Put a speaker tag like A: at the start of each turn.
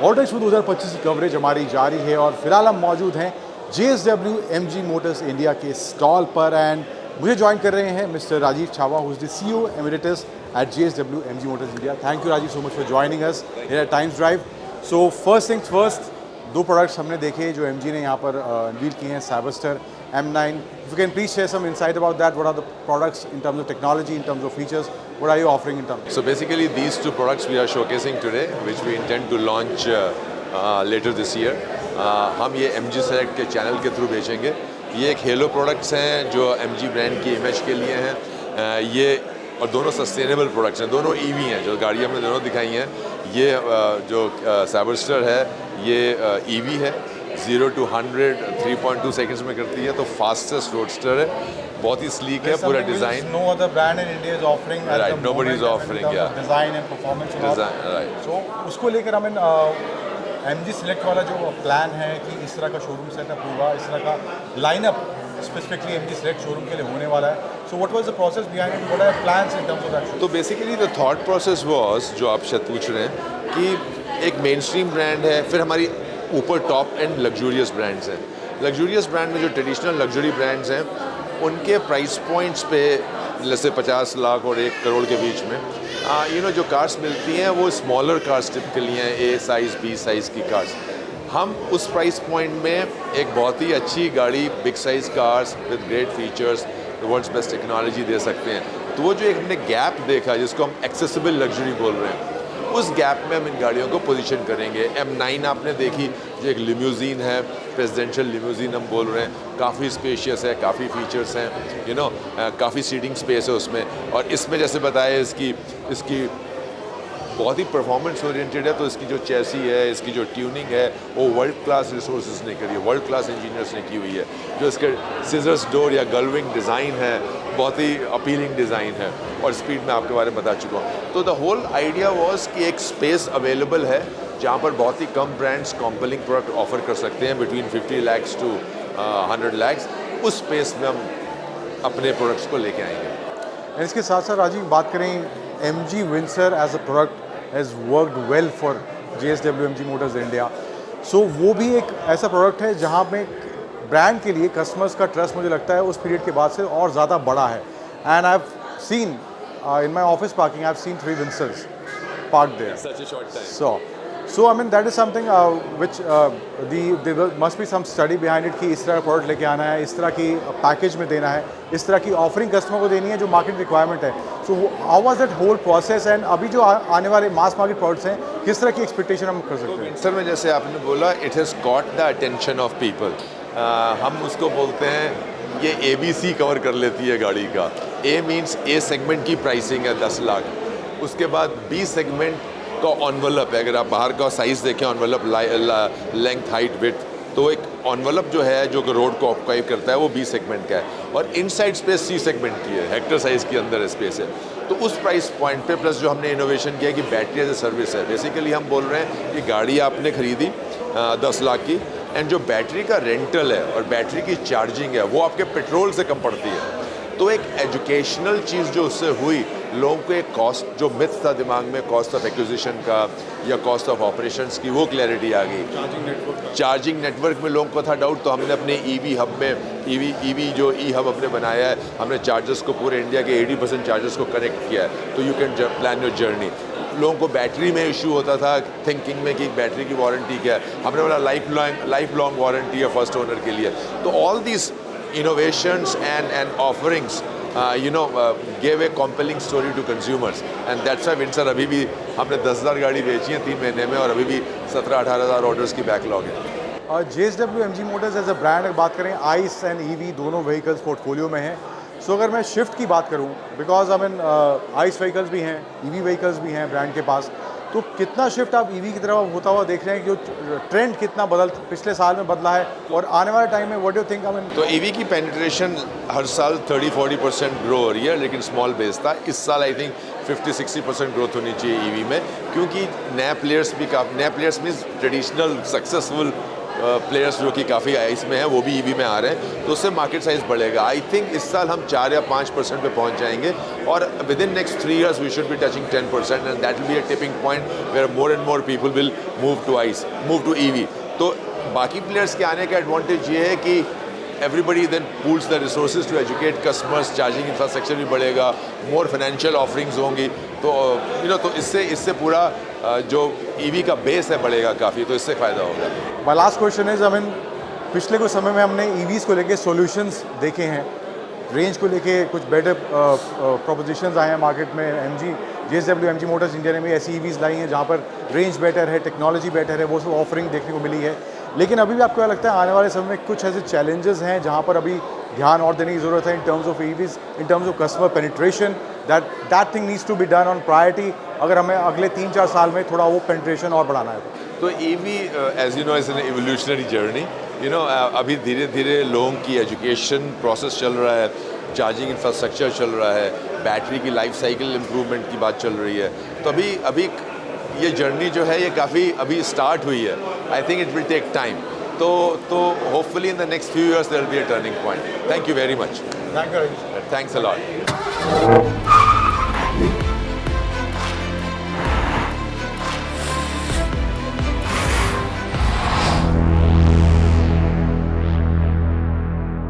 A: Auto expo 2025 की coverage हमारी जारी है और फिलहाल हम मौजूद हैं JSW MG मोटर्स इंडिया के स्टॉल पर एंड मुझे ज्वाइन कर रहे हैं mister Rajeev Chaba who is the CEO emeritus at JSW MG motors India. Thank you Rajeev so much for joining us here at Times Drive. So first things first, दो products हमने देखे जो MG ने यहाँ पर अनवील किए हैं, Cyberster M9. If you can please share some insight about that. What are the products in terms of technology, in terms of features? What are you offering in terms?
B: So basically these two products we are showcasing today, which we intend to launch later this year. हम ये MG Select के channel के through बेचेंगे। ये एक hello products हैं जो MG brand की इमेज के लिए हैं। ये और दोनों सस्टेनेबल प्रोडक्ट्स हैं, दोनों EV हैं। जो गाड़ी हमने दोनों दिखाई हैं, ये जो साइबरस्टर है ये EV है, 0 to 100 3.2 सेकंड्स में करती है, तो फास्टेस्ट रोडस्टर है, बहुत ही स्लीक है, पूरा design.
A: No other brand in India is offering at
B: Right,
A: the
B: nobody is
A: moment,
B: offering,
A: in terms of
B: yeah.
A: design and performance and all.
B: Design, right.
A: So उसको लेकर हमें MG Select वाला जो plan है कि इस तरह का शोरूम सेटअप होगा, इस तरह का lineup specifically MG Select showroom के लिए होने वाला है। So what was the process behind it? What are plans in terms of that?
B: तो basically the thought process was, जो आप शायद पूछ रहे हैं, कि एक मेन स्ट्रीम ब्रांड है, फिर हमारी ऊपर टॉप एंड लग्जूरियस ब्रांड्स हैं। लग्जूरियस ब्रांड में जो ट्रेडिशनल लग्जरी ब्रांड्स हैं, उनके प्राइस पॉइंट्स पे जैसे 50 लाख और 1 करोड़ के बीच में जो कार्स मिलती हैं वो स्मॉलर कार्स टिपिकली हैं, A साइज़ B साइज़ की कार्स। हम उस प्राइस पॉइंट में एक बहुत ही अच्छी गाड़ी, big size cars with great features, world's best technology दे सकते हैं। तो वो जो एक हमने गैप देखा, जिसको हम एक्सेसिबल लग्जरी बोल रहे हैं, उस गैप में हम इन गाड़ियों को पोजीशन करेंगे। M9 आपने देखी, जो एक लिम्यूज़िन है, प्रेसिडेंशियल लिम्यूज़िन हम बोल रहे हैं, काफ़ी स्पेशियस है, काफ़ी फीचर्स हैं, काफ़ी सीटिंग स्पेस है उसमें। और इसमें जैसे बताया इसकी बहुत ही परफॉर्मेंस ओरिएंटेड है, तो इसकी जो चैसी है, इसकी जो ट्यूनिंग है, वो वर्ल्ड क्लास रिसोर्सेज ने करी है, वर्ल्ड क्लास इंजीनियर्स ने की हुई है। जो इसके सिजर्स डोर या गलविंग डिज़ाइन है, बहुत ही अपीलिंग डिज़ाइन है, और स्पीड में आपके बारे में बता चुका हूँ। तो द होल आइडिया वाज कि एक स्पेस अवेलेबल है जहाँ पर बहुत ही कम ब्रांड्स कॉम्पेलिंग प्रोडक्ट ऑफर कर सकते हैं, बिटवीन 50 lakhs to 100 lakhs। उस स्पेस में हम अपने प्रोडक्ट्स को लेके आएंगे।
A: इसके साथ साथ राजीव बात करें, MG Windsor as a product has worked well for JSW MG motors India. So वो भी एक ऐसा प्रोडक्ट है जहाँ पे ब्रांड के लिए कस्टमर्स का ट्रस्ट मुझे लगता है उस पीरियड के बाद से और ज़्यादा बड़ा है। And I have seen in my office parking, I have seen 3 Winsors parked there.
B: Such a short time.
A: So I mean that is something which there must be some study behind it कि इस तरह का product लेके आना है, इस तरह की पैकेज में देना है, इस तरह की ऑफरिंग कस्टमर को देनी है जो मार्केट रिक्वायरमेंट है। So how was that whole process, and अभी जो आने वाले मास मार्केट प्रोडक्ट्स हैं, किस तरह की एक्सपेक्टेशन हम कर सकते हैं?
B: सर, में जैसे आपने बोला, it has got the attention of people. हम उसको बोलते हैं, ये ABC कवर कर लेती है गाड़ी का। A मीन्स A सेगमेंट की प्राइसिंग है 10 लाख, उसके बाद B सेगमेंट का ऑनवेलप है। अगर आप बाहर का साइज़ देखें, ऑनवेलप लेंथ, हाइट, विड्थ, तो एक ऑनवेलप जो है जो कि रोड को ऑक्युपाई करता है वो B सेगमेंट का है, और इनसाइड स्पेस C सेगमेंट की है, हेक्टर साइज़ के अंदर स्पेस है। तो उस प्राइस पॉइंट पे प्लस जो हमने इनोवेशन किया कि बैटरी एज ए सर्विस है। बेसिकली हम बोल रहे हैं कि गाड़ी आपने खरीदी 10 लाख की, एंड जो बैटरी का रेंटल है और बैटरी की चार्जिंग है वो आपके पेट्रोल से कम पड़ती है। तो एक एजुकेशनल चीज़ जो उससे हुई, लोगों को एक कॉस्ट, जो मिथ था दिमाग में कॉस्ट ऑफ एक्विजिशन का या कॉस्ट ऑफ ऑपरेशंस की, वो क्लैरिटी आ गई। चार्जिंग नेटवर्क में लोगों को था डाउट, तो हमने अपने EV हब में EV जो हब हमने बनाया है, हमने चार्जर्स को पूरे इंडिया के 80% चार्जर्स को कनेक्ट किया है, तो you can plan your journey. लोगों को बैटरी में इशू होता था, थिंकिंग में कि बैटरी की वारंटी क्या है, हमने बोला लाइफ लॉन्ग वारंटी है फर्स्ट ओनर के लिए। तो all these innovations and offerings gave a compelling story to consumers, and that's why Windsor अभी भी हमने 10,000 गाड़ी बेची हैं 3 महीने में, और अभी भी 17-18,000 ऑर्डर्स की बैकलॉग है।
A: JSW MG motors as a brand अगर बात करें, ICE एंड EV दोनों व्हीकल्स पोर्टफोलियो में हैं। सो अगर मैं शिफ्ट की बात करूं, because I mean ICE vehicles भी हैं, EV व्हीकल्स भी हैं ब्रांड के पास, तो कितना शिफ्ट आप EV की तरफ होता हुआ देख रहे हैं कि जो ट्रेंड कितना पिछले साल में बदला है, और आने वाले टाइम में what do you think? I mean
B: तो EV की पेनिट्रेशन हर साल 30-40% ग्रो हो रही है, लेकिन स्मॉल बेस था। इस साल आई थिंक 50-60% ग्रोथ होनी चाहिए EV में, क्योंकि नए players means traditional successful players जो कि काफ़ी इसमें हैं वो भी ईवी में आ रहे हैं, तो उससे मार्केट साइज बढ़ेगा। आई थिंक इस साल हम 4 या 5% पे पहुंच जाएंगे और with in next 3 years we should be touching 10% and that will be a tipping point where more and more people will move to EV. तो बाकी प्लेयर्स के आने का एडवांटेज ये है कि everybody then pools the resources to educate customers, charging infrastructure भी बढ़ेगा, मोर फाइनेंशियल ऑफरिंग्स होंगी, तो तो इससे पूरा जो ईवी का बेस है बढ़ेगा काफ़ी, तो इससे फ़ायदा होगा।
A: My last question is, I mean पिछले कुछ समय में हमने ईवीज़ को लेके सॉल्यूशंस देखे हैं, रेंज को लेके कुछ बेटर प्रोपोजिशंस आए हैं मार्केट में। JSW MG मोटर्स इंडिया ने भी ऐसी ईवीज़ लाई हैं जहाँ पर रेंज बेटर है, टेक्नोलॉजी बेटर है, वो सब ऑफरिंग देखने को मिली है। लेकिन अभी भी आपको क्या लगता है आने वाले समय में कुछ ऐसे चैलेंजेस हैं जहाँ पर अभी ध्यान और देने की ज़रूरत है in terms of EVs, in terms of customer penetration, that thing needs to be done on priority, अगर हमें अगले 3-4 साल में थोड़ा वो पेनिट्रेशन और बढ़ाना है?
B: तो EV as you know is an evolutionary journey, अभी धीरे धीरे लोगों की एजुकेशन प्रोसेस चल रहा है, चार्जिंग इंफ्रास्ट्रक्चर चल रहा है, बैटरी की लाइफ साइकिल इम्प्रूवमेंट की बात चल रही है, तो अभी ये जर्नी जो है ये काफ़ी अभी स्टार्ट हुई है। I think it will take time, तो hopefully in the next few years there will be a turning point. Thank you very much.
A: Thank you.
B: Thanks a lot.